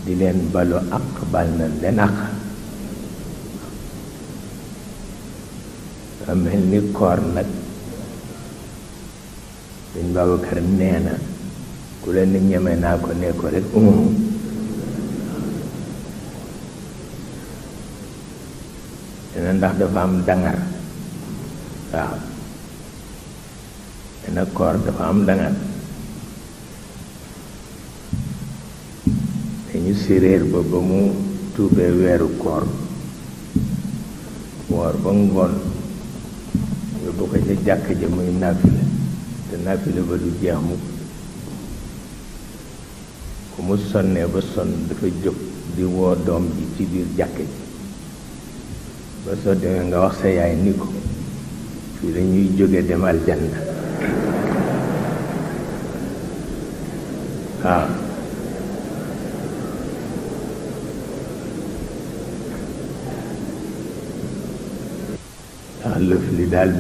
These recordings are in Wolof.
di leen balu ak bal na leen ak a mel ni koor nag Sëñ Babacar nee na ku leen ñeme naa ko ne ko rek dina ndax dafa am dangar waaw dina koor dafa am dangar dañu séréer ba mu tuubee weeru koor woor ba ngoon yóbbu ko ca jàkk ja muy naafile te naafile ba du jeex mukk ku mu sonnee ba sonn dafa jóg di woo doom ji ci biir jàkk ji ba soo demee nga wax sa yaay ni ko fii dañuy jóge dem aljanna waaw ndax lëf li daal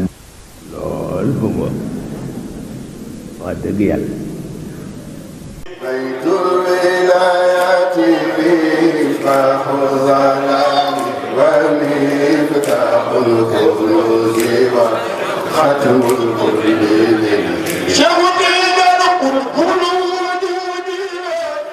lool fu mu wax dëgg yàlla